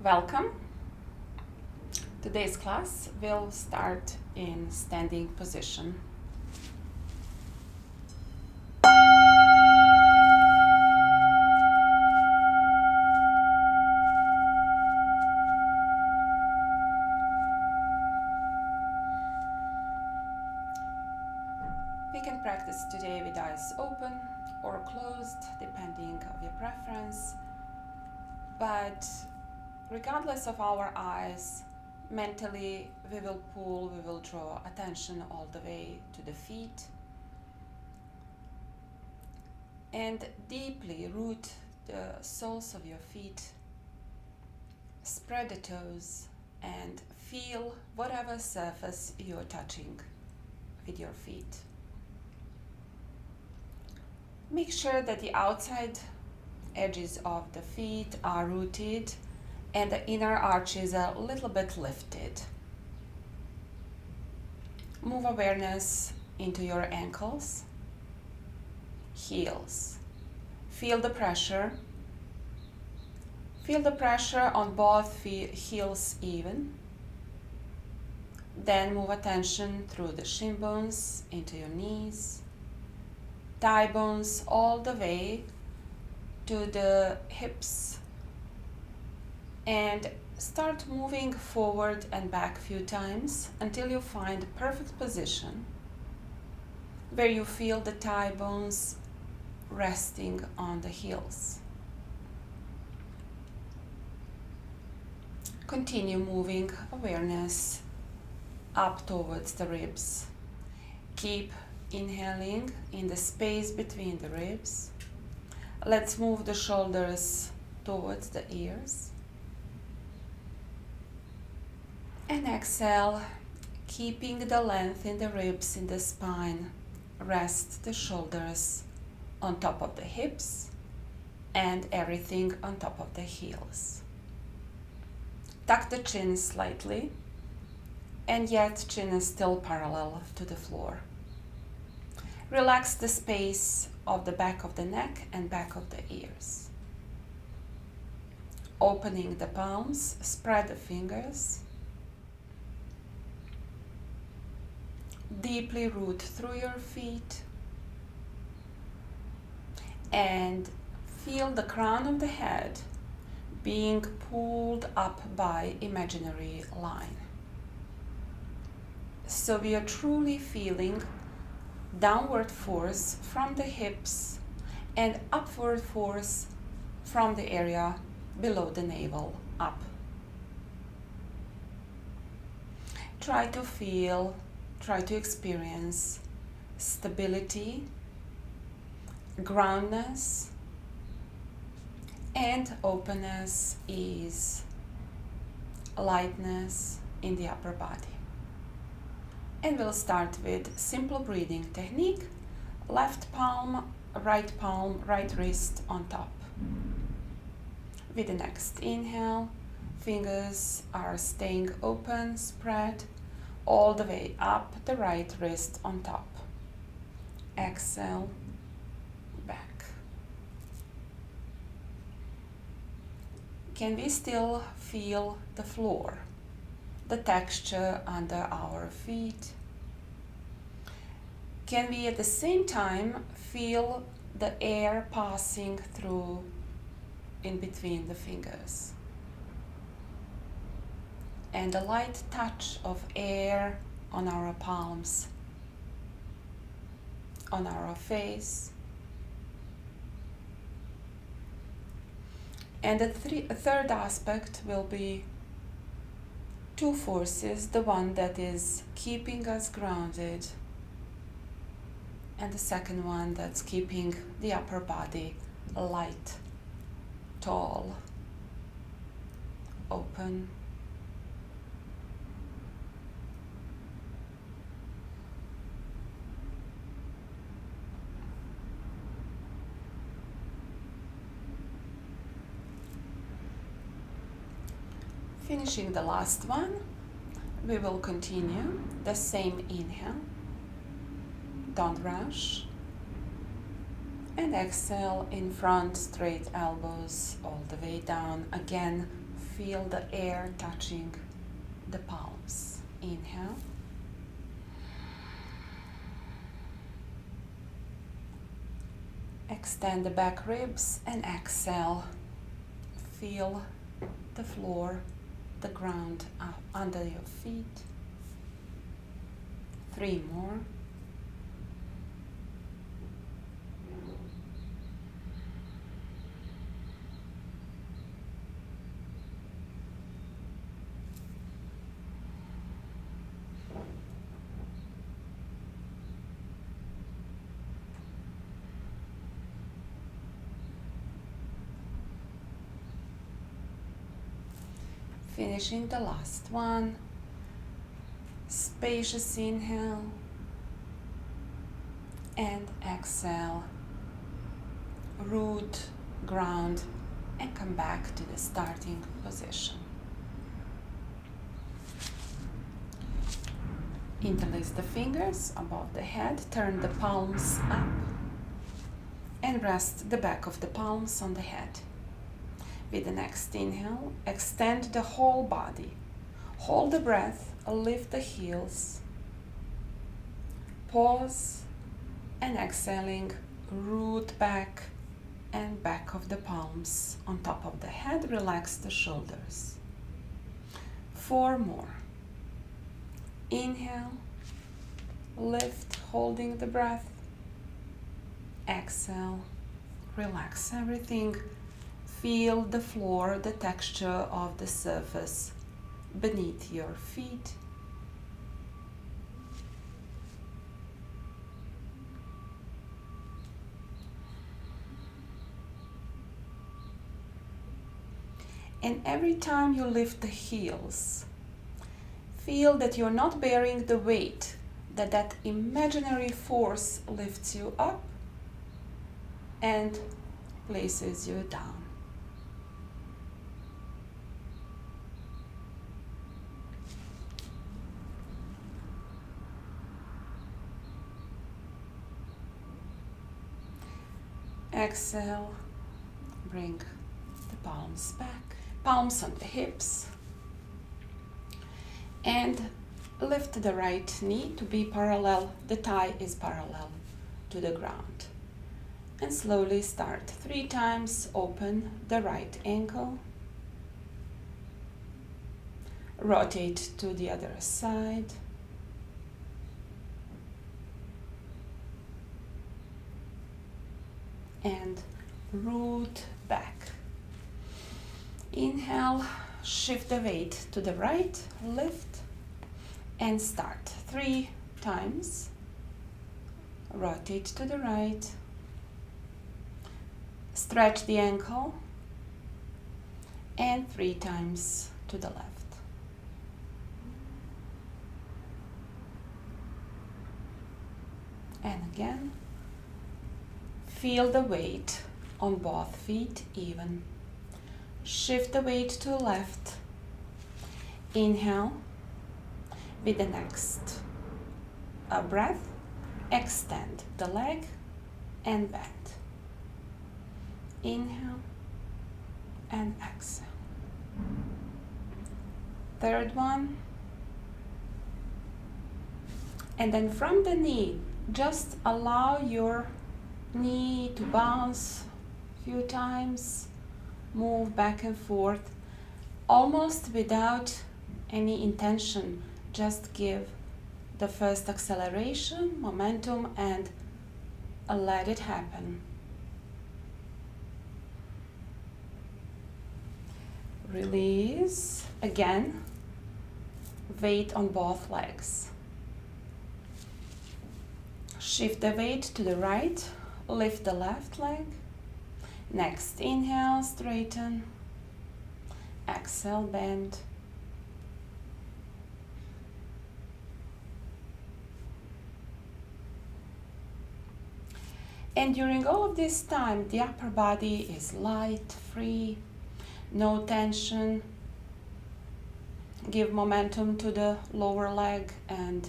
Welcome. Today's class will start in standing position. We can practice today with eyes open or closed, depending on your preference. But regardless of our eyes, mentally we will draw attention all the way to the feet and deeply root the soles of your feet. Spread the toes and feel whatever surface you're touching with your feet. Make sure that the outside edges of the feet are rooted and the inner arches are a little bit lifted. Move awareness into your ankles, heels. Feel the pressure. Feel the pressure on both heels even. Then move attention through the shin bones into your knees, thigh bones all the way to the hips, and start moving forward and back a few times until you find a perfect position where you feel the thigh bones resting on the heels. Continue moving awareness up towards the ribs. Keep inhaling in the space between the ribs. Let's move the shoulders towards the ears. And exhale, keeping the length in the ribs in the spine. Rest the shoulders on top of the hips and everything on top of the heels. Tuck the chin slightly, and yet chin is still parallel to the floor. Relax the space of the back of the neck and back of the ears. Opening the palms, spread the fingers. Deeply root through your feet and feel the crown of the head being pulled up by imaginary line. So we are truly feeling downward force from the hips and upward force from the area below the navel up. Try to experience stability, groundness, and openness, ease, lightness in the upper body. And we'll start with simple breathing technique. Left palm, right wrist on top. With the next inhale, fingers are staying open, spread all the way up, the right wrist on top. Exhale, back. Can we still feel the floor, the texture under our feet? Can we at the same time feel the air passing through in between the fingers? And the light touch of air on our palms, on our face. And the third aspect will be two forces, the one that is keeping us grounded and the second one that's keeping the upper body light, tall, open. Finishing the last one, we will continue the same inhale. Don't rush. And exhale in front, straight elbows all the way down. Again, feel the air touching the palms. Inhale. Extend the back ribs and exhale. Feel the floor, the ground under your feet. 3 more. Finishing the last one. Spacious inhale and exhale. Root, ground, and come back to the starting position. Interlace the fingers above the head, turn the palms up, and rest the back of the palms on the head. With the next inhale, extend the whole body. Hold the breath, lift the heels. Pause, and exhaling, root back and back of the palms on top of the head. Relax the shoulders. 4 more. Inhale, lift, holding the breath. Exhale, relax everything. Feel the floor, the texture of the surface beneath your feet. And every time you lift the heels, feel that you're not bearing the weight, that imaginary force lifts you up and places you down. Exhale, bring the palms back, palms on the hips, and lift the right knee to be parallel, the thigh is parallel to the ground. And slowly start 3 times, open the right ankle, rotate to the other side, and root back. Inhale, shift the weight to the right, lift, and start 3 times. Rotate to the right, stretch the ankle, and 3 times to the left. And again. Feel the weight on both feet even. Shift the weight to the left. Inhale. With the next breath, extend the leg and bend. Inhale and exhale. Third one. And then from the knee, just allow your knee to bounce a few times, move back and forth, almost without any intention. Just give the first acceleration, momentum, and let it happen. Release. Again, weight on both legs. Shift the weight to the right, lift the left leg. Next, inhale, straighten. Exhale, bend. And during all of this time, the upper body is light, free, no tension. Give momentum to the lower leg and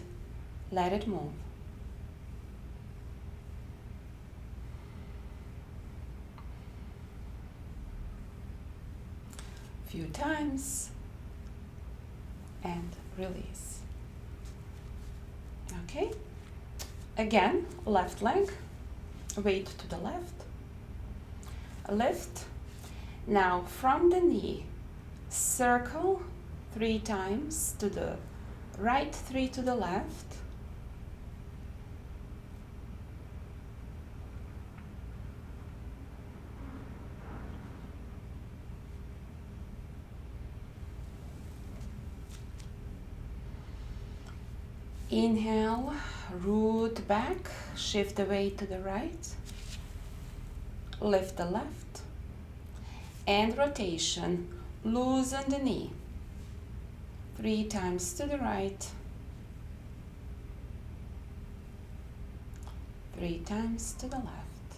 let it move. few times and release. Okay, again, left leg, weight to the left, lift. Now from the knee, circle 3 times to the right, 3 to the left. Inhale, root back, shift the weight to the right, lift the left, and rotation, loosen the knee. 3 times to the right, 3 times to the left.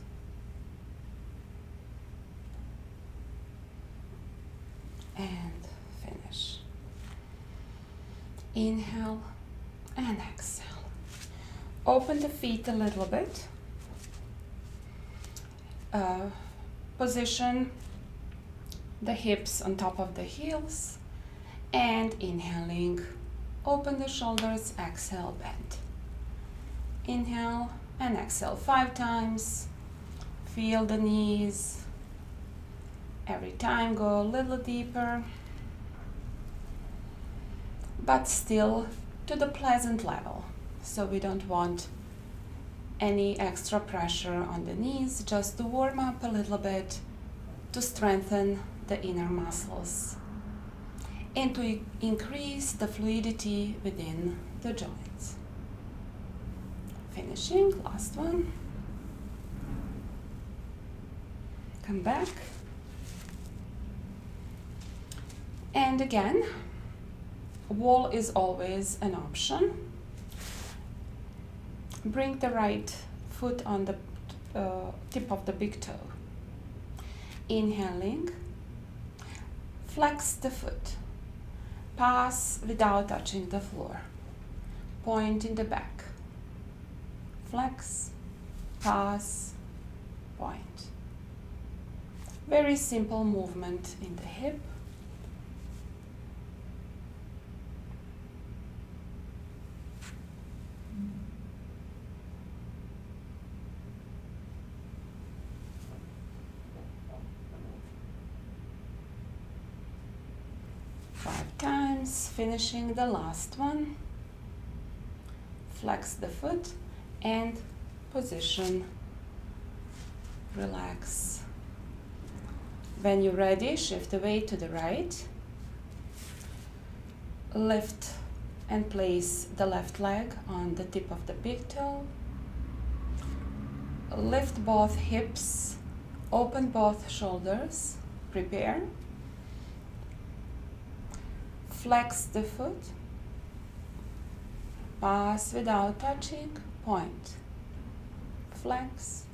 And finish. Inhale and exhale. Open the feet a little bit. Position the hips on top of the heels. And inhaling, open the shoulders, exhale, bend. Inhale and exhale 5 times. Feel the knees. Every time go a little deeper, but still to the pleasant level. So we don't want any extra pressure on the knees, just to warm up a little bit, to strengthen the inner muscles and to increase the fluidity within the joints. Finishing, last one. Come back. And again, wall is always an option. Bring the right foot on the tip of the big toe. Inhaling, flex the foot. Pass without touching the floor. Point in the back. Flex, pass, point. Very simple movement in the hip. Times, finishing the last one. Flex the foot and position. Relax. When you're ready, shift the weight to the right. Lift and place the left leg on the tip of the big toe. Lift both hips, open both shoulders. Prepare. Flex the foot, pass without touching, point, flex,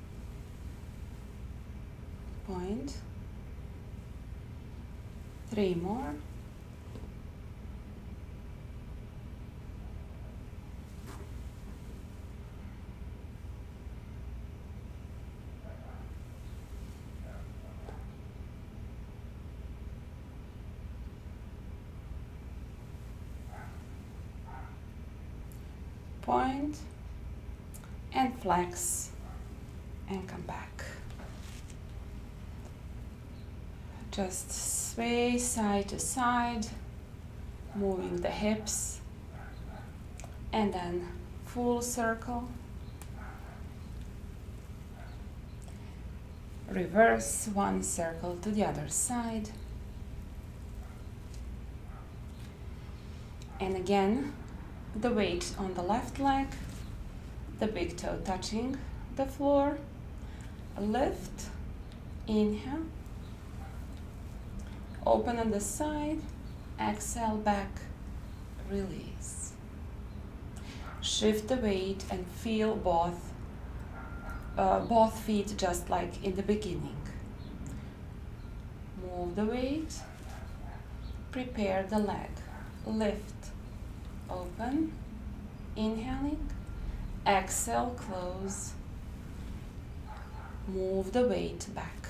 point, 3 more, point and flex and come back. Just sway side to side, moving the hips, and then full circle. Reverse 1 circle to the other side. And again, the weight on the left leg, the big toe touching the floor. Lift, inhale, open on the side, exhale back, release. Shift the weight and feel both feet just like in the beginning. Move the weight, prepare the leg, lift, open, inhaling, exhale, close, move the weight back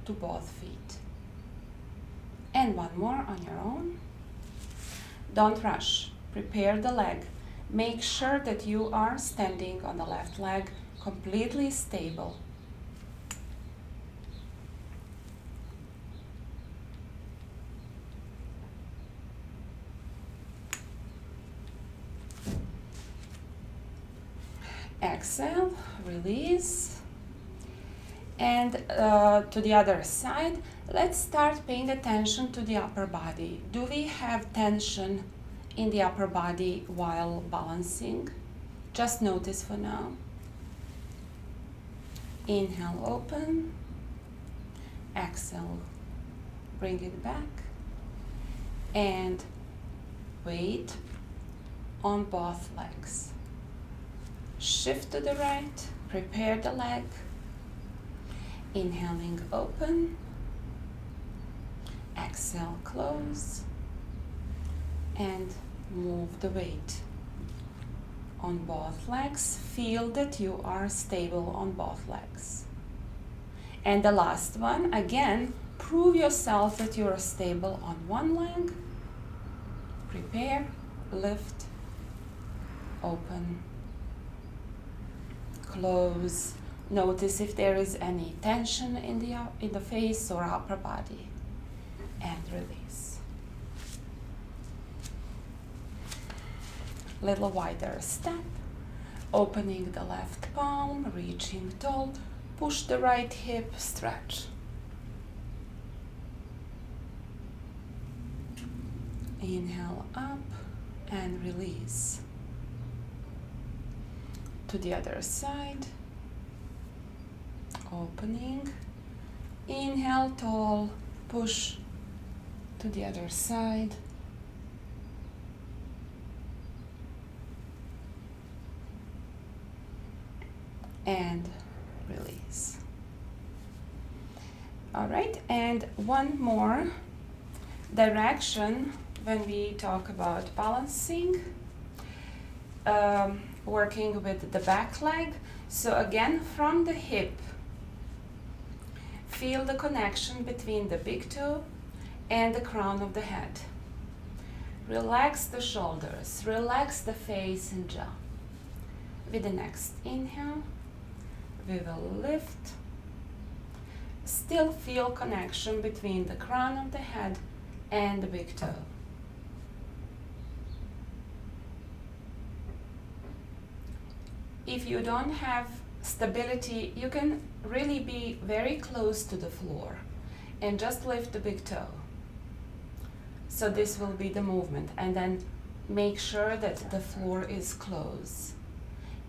to both feet, And one more on your own. Don't rush. Prepare the leg. Make sure that you are standing on the left leg completely stable. Exhale, release. And to the other side, let's start paying attention to the upper body. Do we have tension in the upper body while balancing? Just notice for now. Inhale, open. Exhale, bring it back. And weight on both legs. Shift to the right, prepare the leg. Inhaling, open. Exhale, close. And move the weight on both legs. Feel that you are stable on both legs. And the last one, again, prove yourself that you are stable on one leg. Prepare, lift, open, close. Notice if there is any tension in the face or upper body, and release. Little wider step, opening the left palm, reaching tall, push the right hip, stretch. Inhale up and release. To the other side. Opening. Inhale, tall, push to the other side. And release. All right, and one more direction when we talk about balancing, working with the back leg. So again, from the hip, feel the connection between the big toe and the crown of the head. Relax the shoulders, relax the face and jaw. With the next inhale, we will lift. Still feel connection between the crown of the head and the big toe. If you don't have stability, you can really be very close to the floor and just lift the big toe. So this will be the movement, and then make sure that the floor is close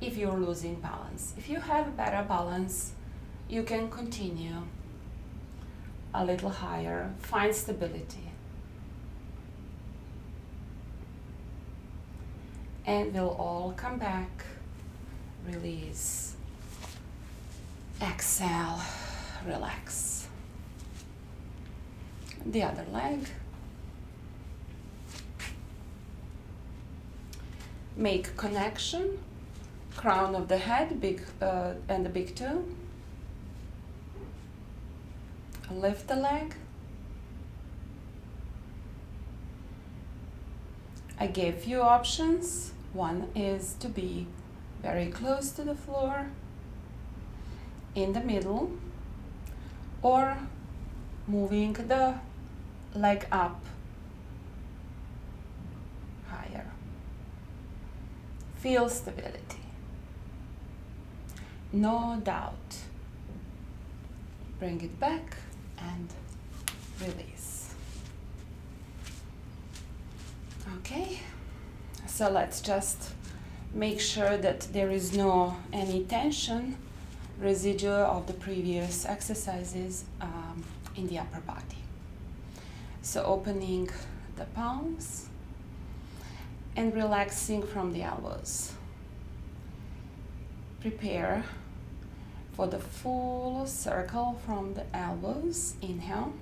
if you're losing balance. If you have better balance, you can continue a little higher, find stability. And we'll all come back, release, exhale, relax. The other leg. Make connection, crown of the head, and the big toe. Lift the leg. I gave you options. One is to be very close to the floor, in the middle, or moving the leg up higher. Feel stability. No doubt. Bring it back and release. Okay, so let's just make sure that there is no any tension residue of the previous exercises in the upper body. So opening the palms and relaxing from the elbows. Prepare for the full circle from the elbows. Inhale.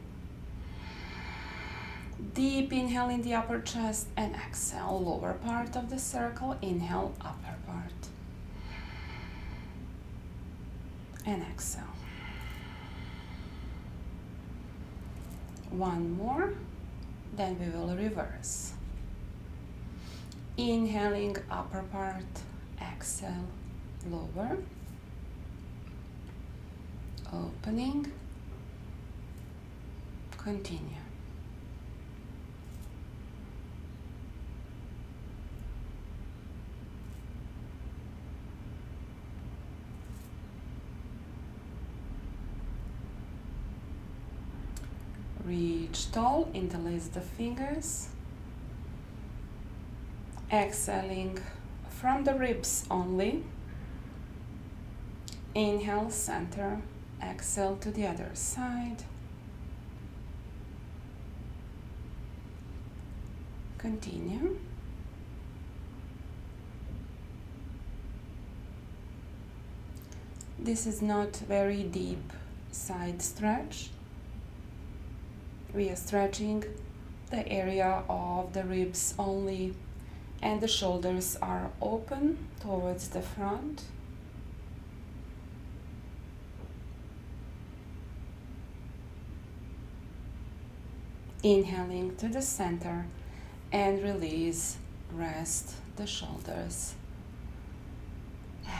Deep inhale in the upper chest and exhale, lower part of the circle. Inhale, upper part. And exhale. One more. then we will reverse. Inhaling upper part, exhale, lower, opening, continue. Reach tall, interlace the fingers. Exhaling from the ribs only. Inhale, center. Exhale to the other side. Continue. This is not very deep side stretch. We are stretching the area of the ribs only, and the shoulders are open towards the front. Inhaling to the center and release, rest the shoulders.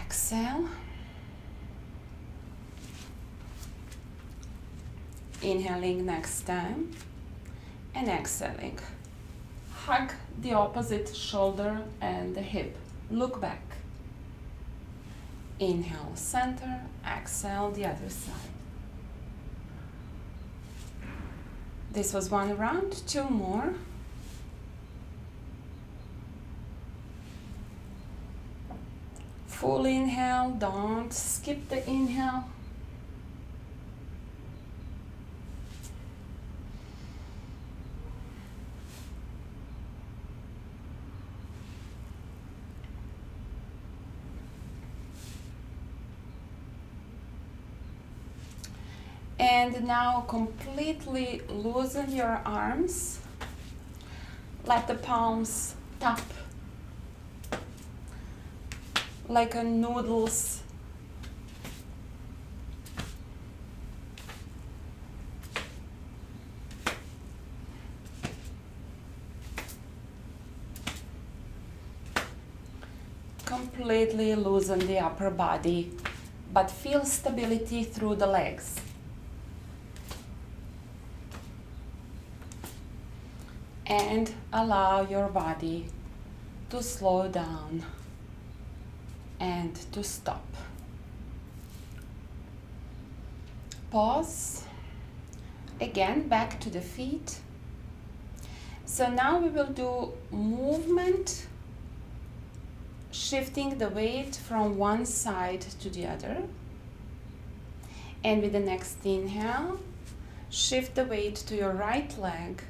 Exhale. Inhaling next time and exhaling. Hug the opposite shoulder and the hip. Look back. Inhale, center. Exhale, the other side. This was one round, 2 more. Full inhale, don't skip the inhale. And now completely loosen your arms. Let the palms tap like a noodles. Completely loosen the upper body, but feel stability through the legs. And allow your body to slow down and to stop. Pause. Again, back to the feet. So now we will do movement, shifting the weight from one side to the other. And with the next inhale, shift the weight to your right leg.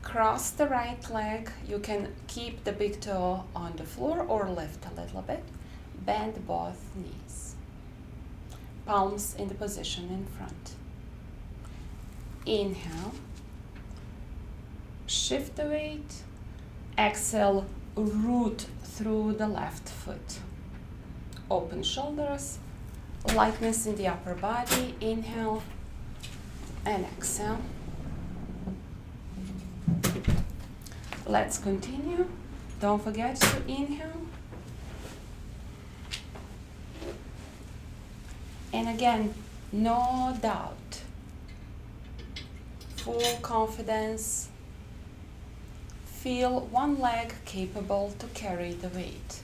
Cross the right leg. You can keep the big toe on the floor or lift a little bit. Bend both knees. Palms in the position in front. Inhale. Shift the weight. Exhale, root through the left foot. Open shoulders. Lightness in the upper body. Inhale and exhale. Let's continue. Don't forget to inhale. And again, no doubt. Full confidence. Feel one leg capable to carry the weight.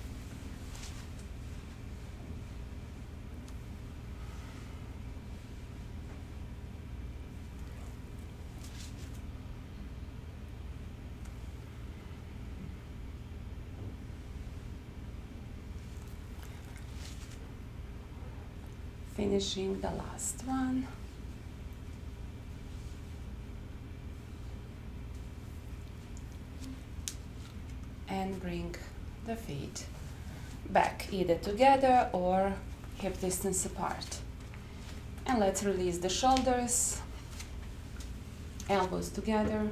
Finishing the last one. And bring the feet back either together or hip distance apart. And let's release the shoulders, elbows together.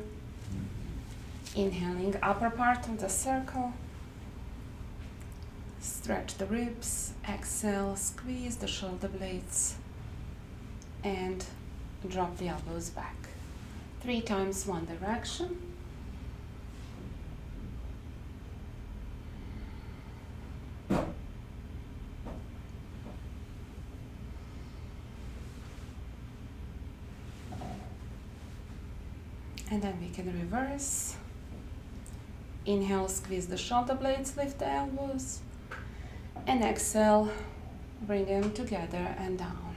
Inhaling upper part of the circle. Stretch the ribs, exhale, squeeze the shoulder blades, and drop the elbows back. 3 times one direction. And then we can reverse. Inhale, squeeze the shoulder blades, lift the elbows. And exhale, bring them together and down.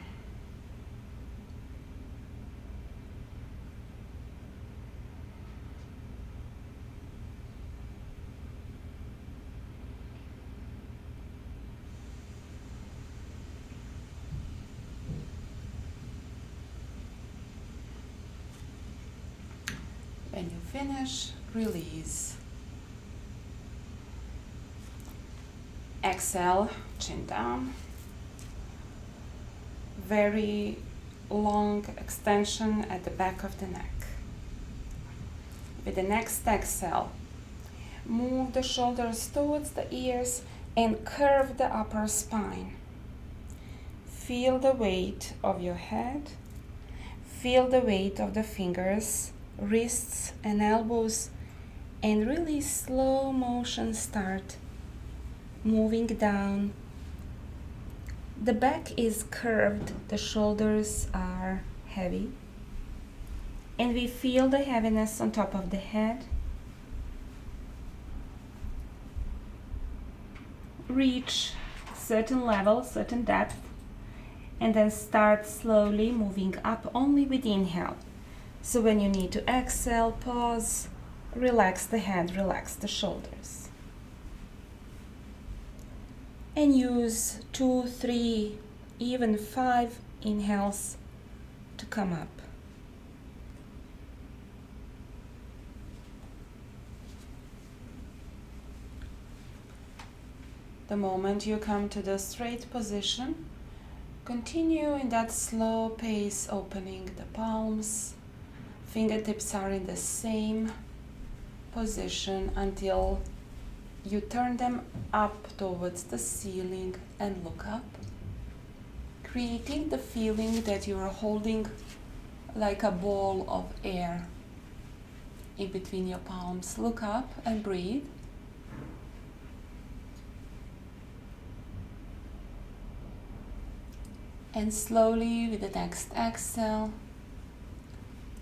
When you finish, release. Exhale, chin down. Very long extension at the back of the neck. With the next exhale, move the shoulders towards the ears and curve the upper spine. Feel the weight of your head. Feel the weight of the fingers, wrists and elbows, and really slow motion start moving down. The back is curved, the shoulders are heavy, and we feel the heaviness on top of the head. Reach certain level, certain depth, and then start slowly moving up only with inhale. So when you need to exhale, pause, relax the head, relax the shoulders. And use 2, 3, even 5 inhales to come up. The moment you come to the straight position, continue in that slow pace, opening the palms. Fingertips are in the same position until you turn them up towards the ceiling and look up, creating the feeling that you are holding like a ball of air in between your palms. Look up and breathe. And slowly with the next exhale,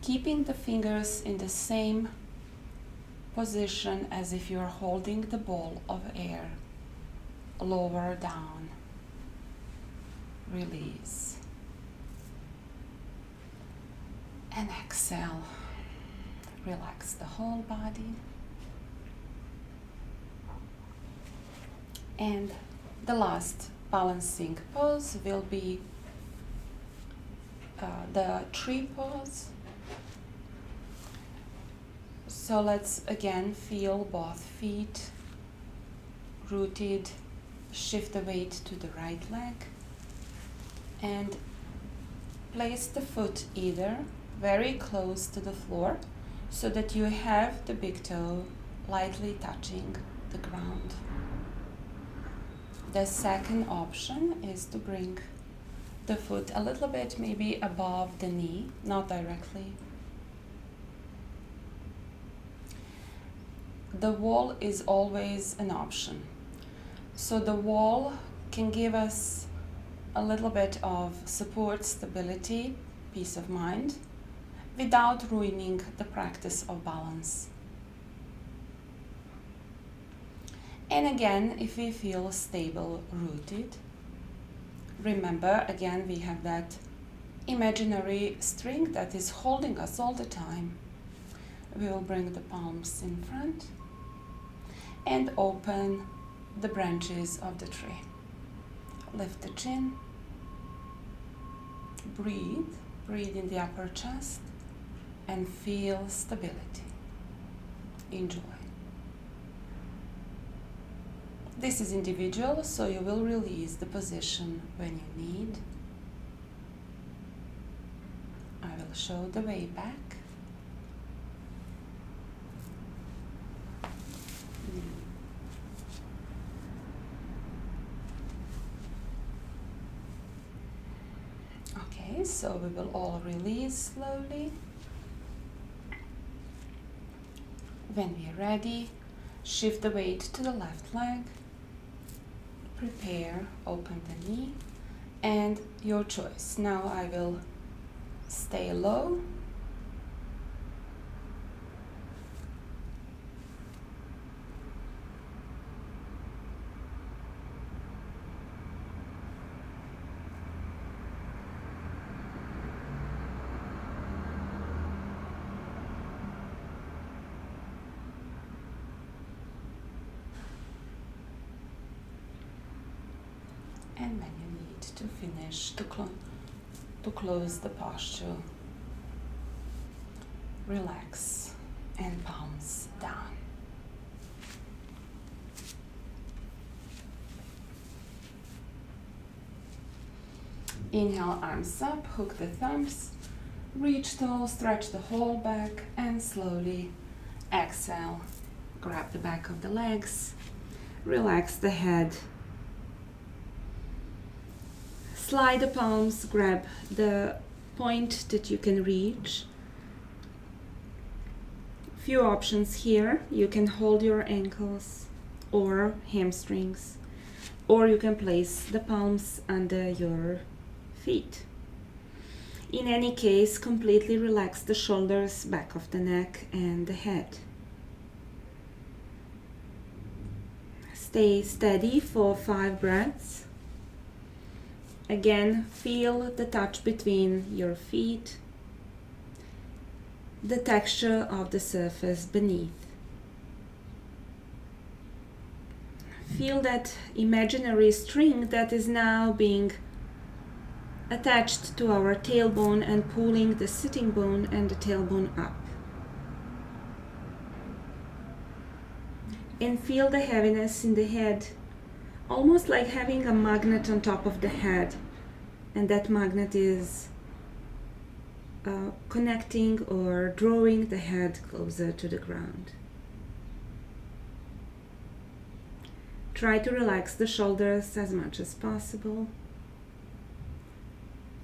keeping the fingers in the same position as if you're holding the ball of air, lower down, release, and exhale, relax the whole body. And the last balancing pose will be the tree pose. So let's again feel both feet rooted, shift the weight to the right leg, and place the foot either very close to the floor so that you have the big toe lightly touching the ground. The second option is to bring the foot a little bit maybe above the knee, not directly. The wall is always an option. So the wall can give us a little bit of support, stability, peace of mind, without ruining the practice of balance. And again, if we feel stable, rooted, remember, again, we have that imaginary string that is holding us all the time. We will bring the palms in front and open the branches of the tree. Lift the chin. Breathe. Breathe in the upper chest and feel stability. Enjoy. This is individual, so you will release the position when you need. I will show the way back. Okay, so we will all release slowly. When we're ready, shift the weight to the left leg. Prepare, open the knee, and your choice. Now I will stay low. And when you need to finish, to close the posture, relax and palms down. Inhale, arms up, hook the thumbs, reach tall, stretch the whole back, and slowly exhale. Grab the back of the legs, relax the head. Slide the palms, grab the point that you can reach. Few options here. You can hold your ankles or hamstrings, or you can place the palms under your feet. In any case, completely relax the shoulders, back of the neck, and the head. Stay steady for 5 breaths. Again, feel the touch between your feet, the texture of the surface beneath. Feel that imaginary string that is now being attached to our tailbone and pulling the sitting bone and the tailbone up. And feel the heaviness in the head, almost like having a magnet on top of the head, and that magnet is connecting or drawing the head closer to the ground. Try to relax the shoulders as much as possible.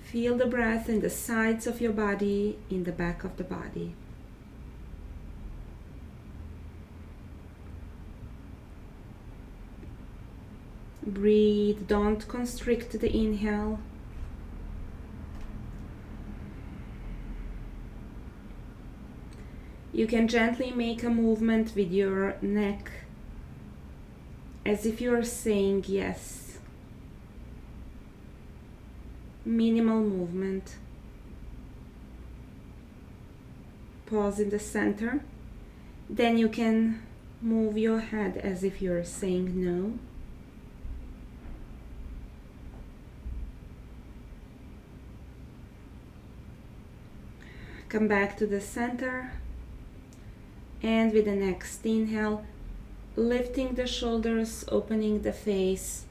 Feel the breath in the sides of your body, in the back of the body. Breathe, don't constrict the inhale. You can gently make a movement with your neck as if you are saying yes. Minimal movement. Pause in the center. Then you can move your head as if you're saying no. Come back to the center, and with the next inhale, lifting the shoulders, opening the face,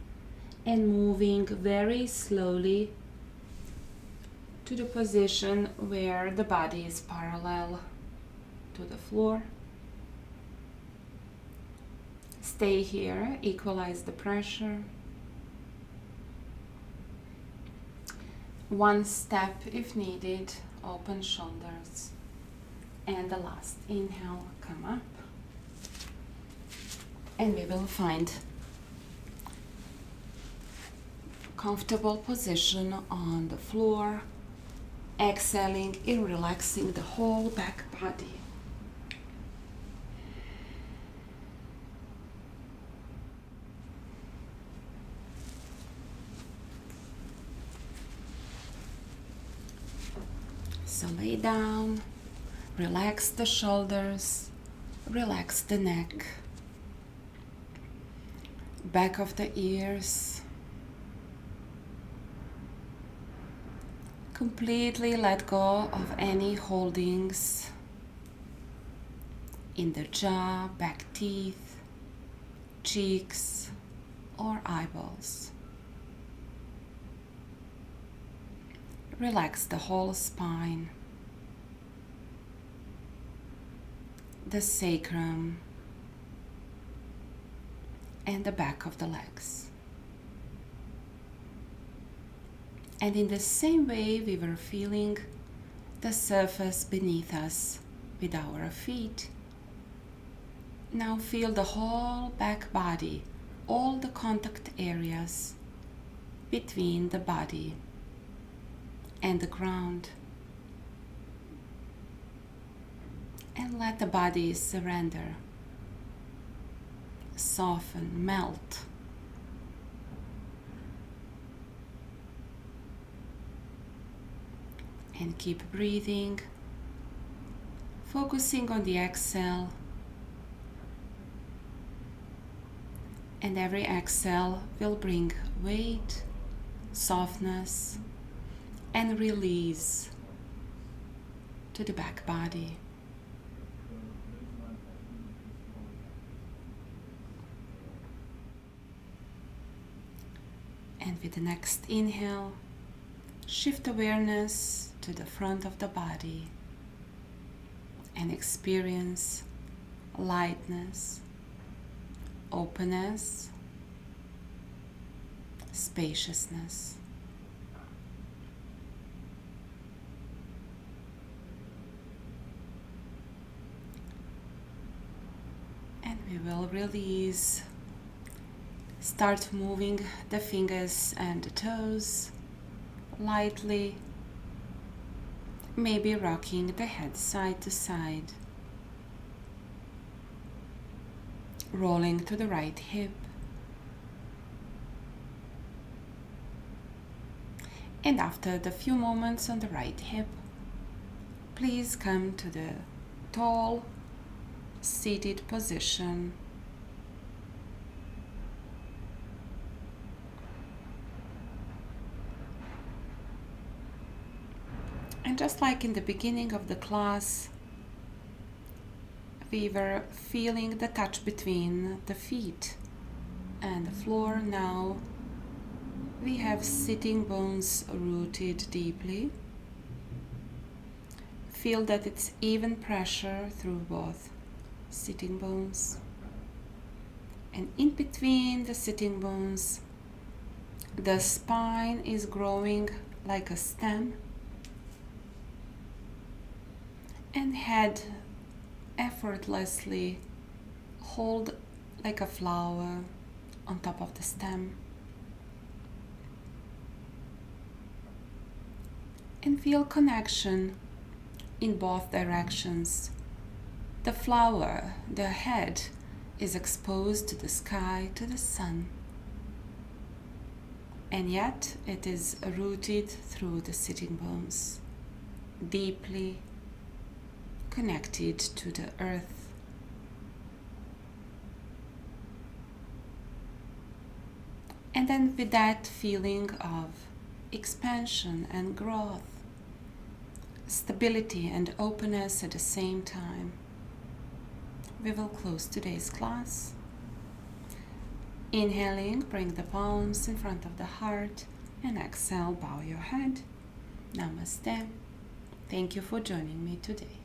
and moving very slowly to the position where the body is parallel to the floor. Stay here, equalize the pressure. One step if needed. Open shoulders, and the last inhale, come up, and we will find comfortable position on the floor, exhaling and relaxing the whole back body. So lay down, relax the shoulders, relax the neck, back of the ears. Completely let go of any holdings in the jaw, back teeth, cheeks, or eyeballs. Relax the whole spine, the sacrum, and the back of the legs. And in the same way we were feeling the surface beneath us with our feet, Now feel the whole back body, all the contact areas between the body and the ground. And let the body surrender, soften, melt. And keep breathing, focusing on the exhale. And every exhale will bring weight, softness, and release to the back body. And with the next inhale, shift awareness to the front of the body and experience lightness, openness, spaciousness. And we will release. Start moving the fingers and the toes lightly, maybe rocking the head side to side, rolling to the right hip, and after the few moments on the right hip, please come to the tall seated position. And just like in the beginning of the class, we were feeling the touch between the feet and the floor. Now we have sitting bones rooted deeply. Feel that it's even pressure through both sitting bones. And in between the sitting bones, the spine is growing like a stem. And head effortlessly hold like a flower on top of the stem. And feel connection in both directions. The flower, the head, is exposed to the sky, to the sun. And yet it is rooted through the sitting bones, deeply connected to the earth. And then with that feeling of expansion and growth, stability and openness at the same time, we will close today's class. Inhaling, bring the palms in front of the heart, and exhale, bow your head. Namaste. Thank you for joining me today.